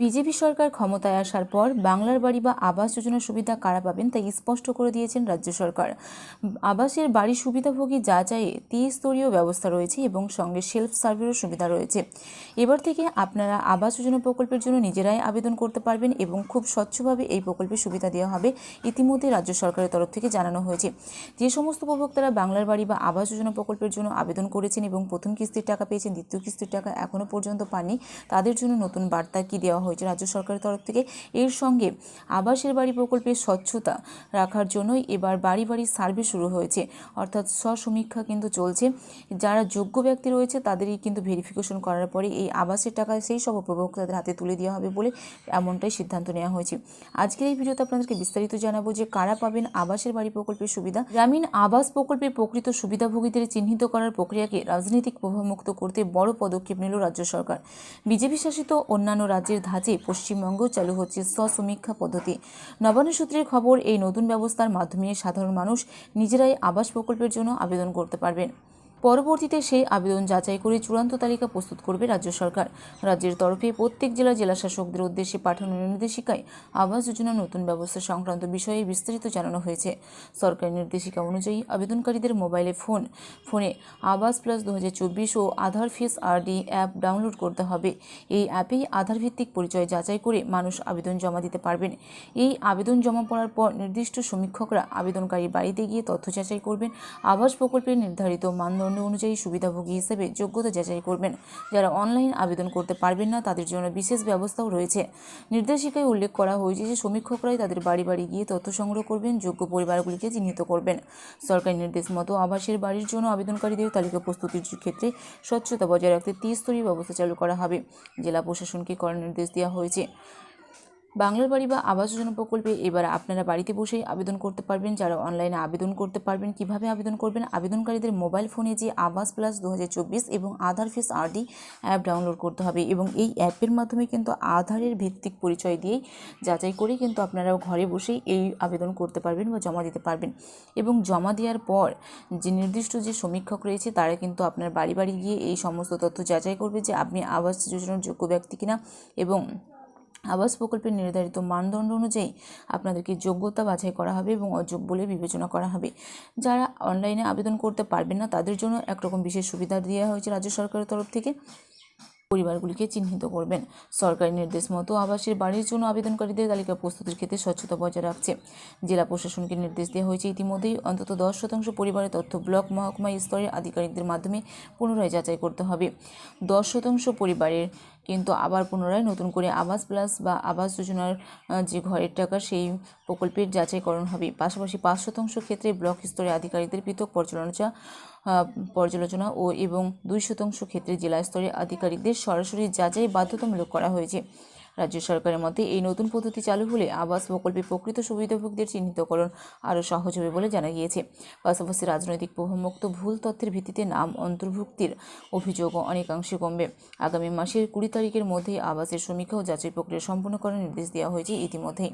BJP সরকার ক্ষমতায় আসার পর বাংলার বাড়ি বা আবাস যোজনার সুবিধা কারা পাবেন তাই স্পষ্ট করে দিয়েছেন রাজ্য সরকার। আবাসের বাড়ি সুবিধাভোগী যাচাইয়ে ত্রিস্তরীয় ব্যবস্থা রয়েছে এবং সঙ্গে সেলফ সার্ভেরও সুবিধা রয়েছে। এবার থেকে আপনারা আবাস যোজনা প্রকল্পের জন্য নিজেরাই আবেদন করতে পারবেন এবং খুব স্বচ্ছভাবে এই প্রকল্পের সুবিধা দেওয়া হবে। ইতিমধ্যে রাজ্য সরকারের তরফ থেকে জানানো হয়েছে যে সমস্ত উপভোক্তারা বাংলার বাড়ি বা আবাস যোজনা প্রকল্পের জন্য আবেদন করেছেন এবং প্রথম কিস্তির টাকা পেয়েছেন, দ্বিতীয় কিস্তির টাকা এখনও পর্যন্ত পাননি, তাদের জন্য নতুন বার্তা কি দেওয়া হয়েছে রাজ্য সরকারের তরফ থেকে। এর সঙ্গে আবাসের বাড়ি প্রকল্পের স্বচ্ছতা রাখার জন্যই এবার বাড়ি বাড়ি সার্ভে শুরু হয়েছে, অর্থাৎ স্বসমীক্ষা কিন্তু চলছে। যারা যোগ্য ব্যক্তি রয়েছে তাদেরই কিন্তু ভেরিফিকেশন করার পরে এই আবাসের টাকা সেই সব উপভোক্তাদের হাতে তুলে দেওয়া হবে বলে এমনটাই সিদ্ধান্ত নেওয়া হয়েছে। আজকের এই ভিডিওতে আপনাদেরকে বিস্তারিত জানাবো যে কারা পাবেন আবাসের বাড়ি প্রকল্পের সুবিধা। গ্রামীণ আবাস প্রকল্পের প্রকৃত সুবিধাভোগীদের চিহ্নিত করার প্রক্রিয়াকে রাজনৈতিক প্রভাবমুক্ত করতে বড় পদক্ষেপ নিল রাজ্য সরকার। বিজেপি শাসিত অন্যান্য রাজ্যের ধাঁচে পশ্চিমবঙ্গেও চালু হচ্ছে স্বসমীক্ষা পদ্ধতি। নবান্ন সূত্রের খবর, এই নতুন ব্যবস্থার মাধ্যমে সাধারণ মানুষ নিজেরাই আবাস প্রকল্পের জন্য আবেদন করতে পারবেন। পরবর্তীতে সেই আবেদন যাচাই করে চূড়ান্ত তালিকা প্রস্তুত করবে রাজ্য সরকার। রাজ্যের তরফে প্রত্যেক জেলাশাসকদের উদ্দেশ্যে পাঠানো নির্দেশিকায় আবাস যোজনার নতুন ব্যবস্থা সংক্রান্ত বিষয়ে বিস্তারিত জানানো হয়েছে। সরকারি নির্দেশিকা অনুযায়ী আবেদনকারীদের মোবাইলে ফোনে আবাস প্লাস 2024 ও আধার ফেস আরডি অ্যাপ ডাউনলোড করতে হবে। এই অ্যাপেই আধার ভিত্তিক পরিচয় যাচাই করে মানুষ আবেদন জমা দিতে পারবেন। এই আবেদন জমা পড়ার পর নির্দিষ্ট সমীক্ষকরা আবেদনকারী বাড়িতে গিয়ে তথ্য যাচাই করবেন। আবাস প্রকল্পের নির্ধারিত মানদণ্ড অনুযায়ী সুবিধাভোগী হিসেবে যোগ্যতা যাচাই করবেন। যারা অনলাইন আবেদন করতে পারবেন না তাদের জন্য বিশেষ ব্যবস্থাও রয়েছে। নির্দেশিকায় উল্লেখ করা হয়েছে যে সমীক্ষকরাই তাদের বাড়ি বাড়ি গিয়ে তথ্য সংগ্রহ করবেন, যোগ্য পরিবারগুলিকে চিহ্নিত করবেন। সরকারি নির্দেশ মতো আবাসের বাড়ির জন্য আবেদনকারীদের তালিকা প্রস্তুতির ক্ষেত্রে স্বচ্ছতা বজায় রাখতে ত্রিস্তরীয় ব্যবস্থা চালু করা হবে। জেলা প্রশাসনকে করার নির্দেশ দেওয়া হয়েছে। বাংলার বাড়ি বা আবাস যোজনা প্রকল্পে এবার আপনারা বাড়িতে বসেই আবেদন করতে পারবেন। যারা অনলাইনে আবেদন করতে পারবেন, কিভাবে আবেদন করবেন? আবেদনকারীদের মোবাইল ফোনে যে আবাস প্লাস 2024 এবং আধার ফেস আরডি অ্যাপ ডাউনলোড করতে হবে এবং এই অ্যাপের মাধ্যমে কিন্তু আধারের ভিত্তিক পরিচয় দিয়েই যাচাই করে কিন্তু আপনারাও ঘরে বসেই এই আবেদন করতে পারবেন বা জমা দিতে পারবেন। এবং জমা দেওয়ার পর যে নির্দিষ্ট যে সমীক্ষক রয়েছে তারা কিন্তু আপনার বাড়ি বাড়ি গিয়ে এই সমস্ত তথ্য যাচাই করবে যে আপনি আবাস যোজনার যোগ্য ব্যক্তি কিনা এবং আবাস প্রকল্পের নির্ধারিত মানদণ্ড অনুযায়ী আপনাদেরকে যোগ্যতা বাছাই করা হবে এবং অযোগ্য বলে বিবেচনা করা হবে। যারা অনলাইনে আবেদন করতে পারবেন না তাদের জন্য একরকম বিশেষ সুবিধা দেওয়া হয়েছে রাজ্য সরকারের তরফ থেকে। পরিবারগুলিকে চিহ্নিত করবেন। সরকারি নির্দেশ মতো আবাসের বাড়ির জন্য আবেদনকারীদের তালিকা প্রস্তুতির ক্ষেত্রে স্বচ্ছতা বজায় রাখছে। জেলা প্রশাসনকে নির্দেশ দেওয়া হয়েছে ইতিমধ্যেই অন্তত 10% পরিবারের তথ্য ব্লক মহকুমা স্তরের আধিকারিকদের মাধ্যমে পুনরায় যাচাই করতে হবে। 10% পরিবারের কিন্তু আবার পুনরায় নতুন করে আবাস প্লাস বা আবাস যোজনার যে ঘরের টাকা সেই প্রকল্পের যাচাইকরণ হবে। পাশাপাশি 5% ক্ষেত্রে ব্লক স্তরে আধিকারিকদের পৃথক পর্যালোচনা এবং 2% ক্ষেত্রে জেলা স্তরে আধিকারিকদের সরাসরি যাচাই বাধ্যতামূলক করা হয়েছে। রাজ্য সরকারের মতে এই নতুন পদ্ধতি চালু হলে আবাস প্রকল্পে প্রকৃত সুবিধাভোগীদের চিহ্নিতকরণ আরও সহজ হবে বলে জানা গিয়েছে। পাশাপাশি রাজনৈতিক প্রভাবমুক্ত ভুল তথ্যের ভিত্তিতে নাম অন্তর্ভুক্তির অভিযোগও অনেকাংশে কমবে। আগামী মাসের 20 তারিখের মধ্যেই আবাসের সমীক্ষা ও যাচাই প্রক্রিয়া সম্পন্ন করার নির্দেশ দেওয়া হয়েছে ইতিমধ্যেই।